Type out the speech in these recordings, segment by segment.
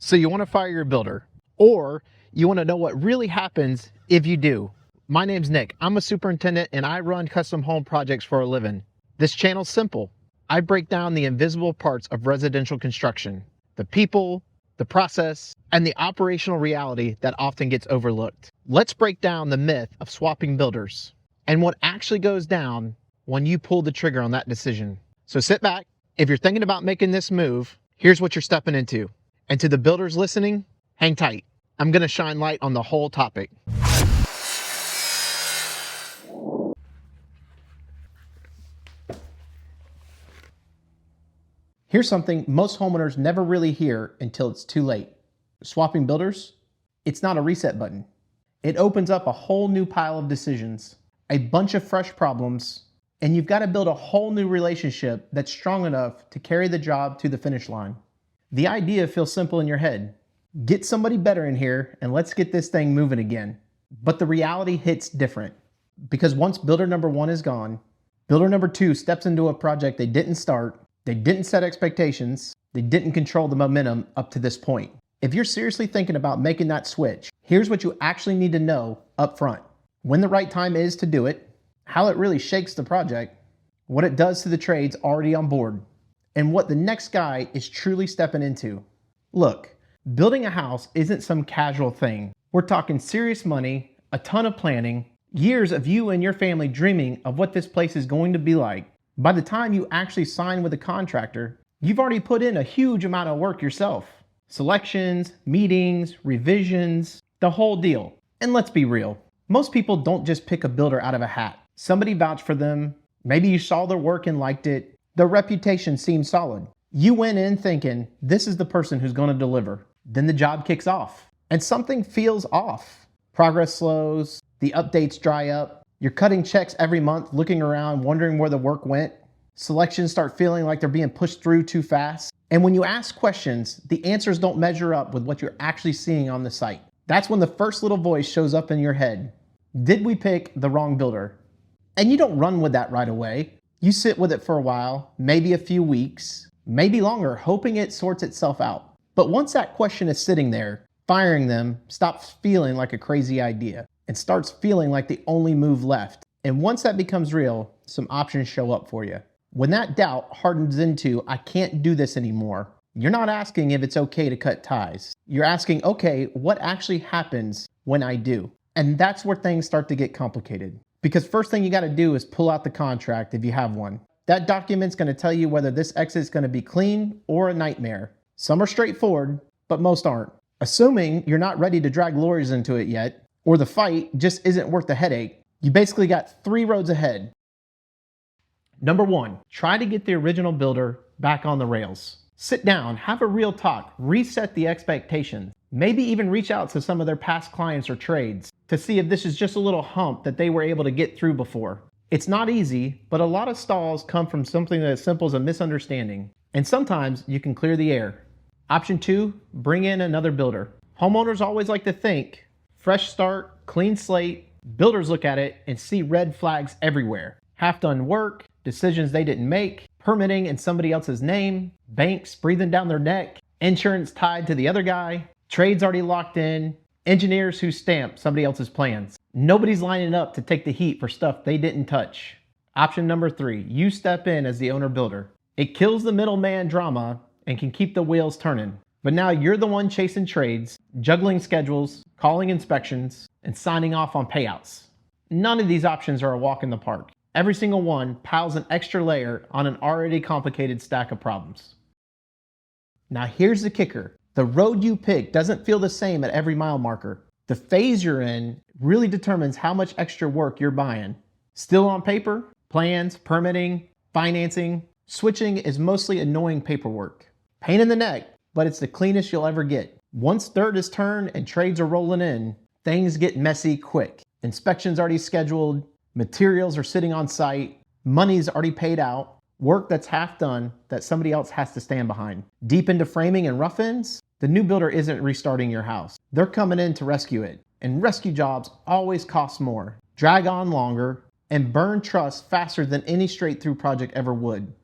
So you want to fire your builder, or you want to know what really happens if you do. My name's Nick. I'm a superintendent and I run custom home projects for a living. This channel's simple. I break down the invisible parts of residential construction, the people, the process, and the operational reality that often gets overlooked. Let's break down the myth of swapping builders and what actually goes down when you pull the trigger on that decision. So sit back. If you're thinking about making this move, here's what you're stepping into. And to the builders listening, hang tight. I'm going to shine light on the whole topic. Here's something most homeowners never really hear until it's too late. Swapping builders, it's not a reset button. It opens up a whole new pile of decisions, a bunch of fresh problems, and you've got to build a whole new relationship that's strong enough to carry the job to the finish line. The idea feels simple in your head. Get somebody better in here and let's get this thing moving again. But the reality hits different, because once builder number one is gone, builder number two steps into a project they didn't start, they didn't set expectations, they didn't control the momentum up to this point. If you're seriously thinking about making that switch, here's what you actually need to know up front. When the right time is to do it, how it really shakes the project, what it does to the trades already on board, and what the next guy is truly stepping into. Look, building a house isn't some casual thing. We're talking serious money, a ton of planning, years of you and your family dreaming of what this place is going to be like. By the time you actually sign with a contractor, you've already put in a huge amount of work yourself. Selections, meetings, revisions, the whole deal. And let's be real, most people don't just pick a builder out of a hat. Somebody vouched for them, maybe you saw their work and liked it, their reputation seemed solid. You went in thinking, this is the person who's going to deliver. Then the job kicks off, and something feels off. Progress slows, the updates dry up, you're cutting checks every month, looking around, wondering where the work went. Selections start feeling like they're being pushed through too fast. And when you ask questions, the answers don't measure up with what you're actually seeing on the site. That's when the first little voice shows up in your head. Did we pick the wrong builder? And you don't run with that right away. You sit with it for a while, maybe a few weeks, maybe longer, hoping it sorts itself out. But once that question is sitting there, firing them stops feeling like a crazy idea and starts feeling like the only move left. And once that becomes real, some options show up for you. When that doubt hardens into, I can't do this anymore, you're not asking if it's okay to cut ties. You're asking, okay, what actually happens when I do? And that's where things start to get complicated. Because first thing you got to do is pull out the contract if you have one. That document's going to tell you whether this exit is going to be clean or a nightmare. Some are straightforward, but most aren't. Assuming you're not ready to drag lawyers into it yet, or the fight just isn't worth the headache, you basically got three roads ahead. Number one, try to get the original builder back on the rails. Sit down, have a real talk, reset the expectations. Maybe even reach out to some of their past clients or trades to see if this is just a little hump that they were able to get through before. It's not easy, but a lot of stalls come from something as simple as a misunderstanding. And sometimes you can clear the air. Option two, bring in another builder. Homeowners always like to think, fresh start, clean slate. Builders look at it and see red flags everywhere. Half-done work, decisions they didn't make, permitting in somebody else's name, banks breathing down their neck, insurance tied to the other guy, trades already locked in, engineers who stamp somebody else's plans. Nobody's lining up to take the heat for stuff they didn't touch. Option number three, you step in as the owner builder. It kills the middleman drama and can keep the wheels turning. But now you're the one chasing trades, juggling schedules, calling inspections, and signing off on payouts. None of these options are a walk in the park. Every single one piles an extra layer on an already complicated stack of problems. Now here's the kicker. The road you pick doesn't feel the same at every mile marker. The phase you're in really determines how much extra work you're buying. Still on paper, plans, permitting, financing, switching is mostly annoying paperwork. Pain in the neck, but it's the cleanest you'll ever get. Once dirt is turned and trades are rolling in, things get messy quick. Inspections already scheduled, materials are sitting on site, money's already paid out, work that's half done that somebody else has to stand behind. Deep into framing and rough ends, the new builder isn't restarting your house. They're coming in to rescue it. And rescue jobs always cost more, drag on longer, and burn trust faster than any straight-through project ever would.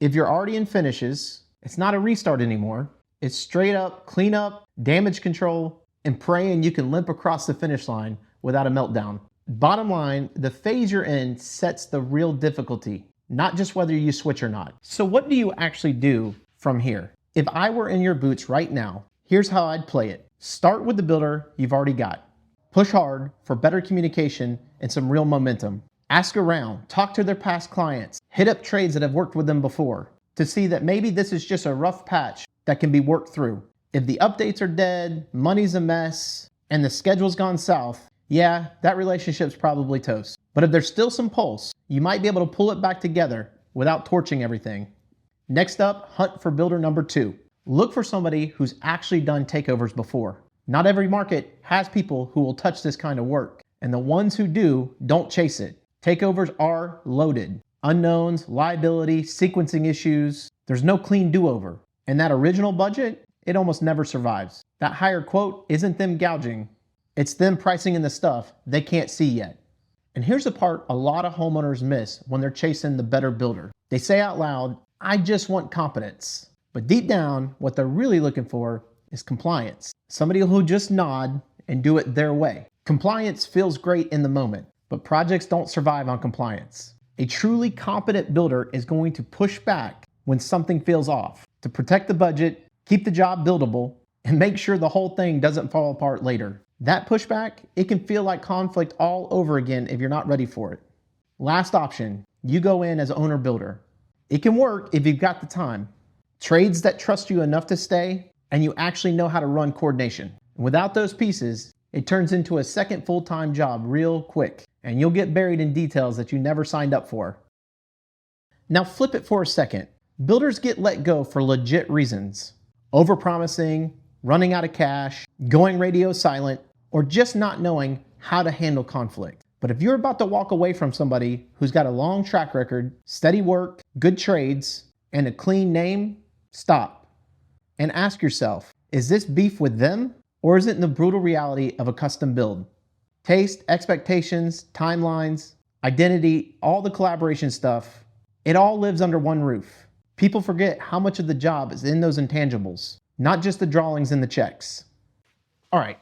If you're already in finishes, it's not a restart anymore. is straight up cleanup, damage control, and praying you can limp across the finish line without a meltdown. Bottom line, the phase you're in sets the real difficulty, not just whether you switch or not. So what do you actually do from here? If I were in your boots right now, here's how I'd play it. Start with the builder you've already got. Push hard for better communication and some real momentum. Ask around, talk to their past clients, hit up trades that have worked with them before to see that maybe this is just a rough patch that can be worked through. If the updates are dead, money's a mess, and the schedule's gone south, yeah, that relationship's probably toast. But if there's still some pulse, you might be able to pull it back together without torching everything. Next up, hunt for builder number 2. Look for somebody who's actually done takeovers before. Not every market has people who will touch this kind of work, and the ones who do, don't chase it. Takeovers are loaded. Unknowns, liability, sequencing issues. There's no clean do-over. And that original budget, it almost never survives. That higher quote isn't them gouging. It's them pricing in the stuff they can't see yet. And here's the part a lot of homeowners miss when they're chasing the better builder. They say out loud, I just want competence. But deep down, what they're really looking for is compliance. Somebody who'll just nod and do it their way. Compliance feels great in the moment, but projects don't survive on compliance. A truly competent builder is going to push back when something feels off to protect the budget, keep the job buildable, and make sure the whole thing doesn't fall apart later. That pushback, it can feel like conflict all over again if you're not ready for it. Last option, you go in as owner builder. It can work if you've got the time. Trades that trust you enough to stay, and you actually know how to run coordination. Without those pieces, it turns into a second full-time job real quick, and you'll get buried in details that you never signed up for. Now flip it for a second. Builders get let go for legit reasons. Overpromising, running out of cash, going radio silent, or just not knowing how to handle conflict. But if you're about to walk away from somebody who's got a long track record, steady work, good trades, and a clean name, stop. And ask yourself, is this beef with them, or is it in the brutal reality of a custom build? Taste, expectations, timelines, identity, all the collaboration stuff, it all lives under one roof. People forget how much of the job is in those intangibles, not just the drawings and the checks. All right,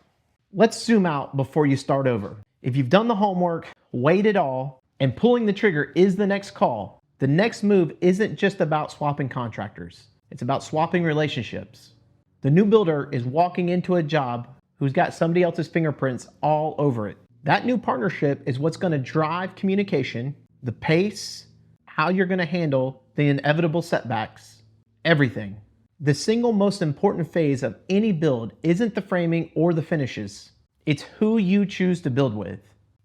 let's zoom out before you start over. If you've done the homework, weighed it all, and pulling the trigger is the next call, the next move isn't just about swapping contractors. It's about swapping relationships. The new builder is walking into a job who's got somebody else's fingerprints all over it. That new partnership is what's going to drive communication, the pace, how you're going to handle the inevitable setbacks, everything. The single most important phase of any build isn't the framing or the finishes. It's who you choose to build with.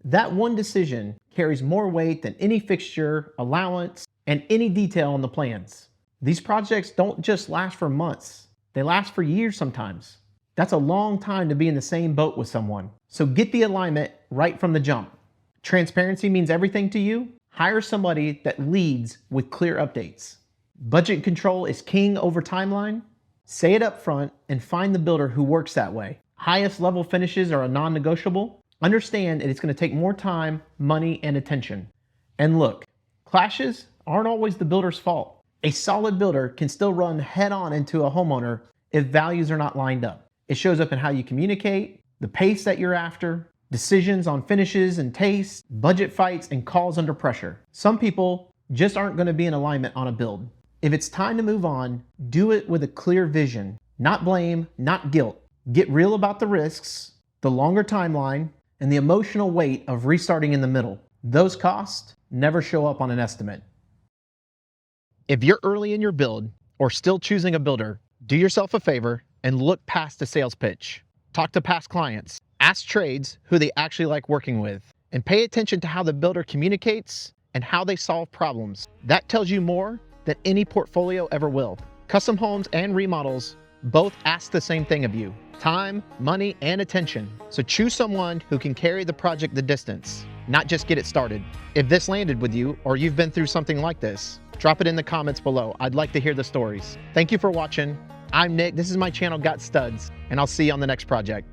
That one decision carries more weight than any fixture, allowance, and any detail on the plans. These projects don't just last for months. They last for years sometimes. That's a long time to be in the same boat with someone. So get the alignment right from the jump. Transparency means everything to you. Hire somebody that leads with clear updates. Budget control is king over timeline. Say it up front and find the builder who works that way. Highest level finishes are a non-negotiable. Understand that it's going to take more time, money, and attention. And look, clashes aren't always the builder's fault. A solid builder can still run head-on into a homeowner if values are not lined up. It shows up in how you communicate, the pace that you're after, decisions on finishes and taste, budget fights, and calls under pressure. Some people just aren't going to be in alignment on a build. If it's time to move on, do it with a clear vision. Not blame, not guilt. Get real about the risks, the longer timeline, and the emotional weight of restarting in the middle. Those costs never show up on an estimate. If you're early in your build or still choosing a builder, do yourself a favor and look past the sales pitch. Talk to past clients. Ask trades who they actually like working with. And pay attention to how the builder communicates and how they solve problems. That tells you more than any portfolio ever will. Custom homes and remodels both ask the same thing of you: time, money, and attention. So choose someone who can carry the project the distance, not just get it started. If this landed with you or you've been through something like this, drop it in the comments below. I'd like to hear the stories. Thank you for watching. I'm Nick. This is my channel, Got Studs, and I'll see you on the next project.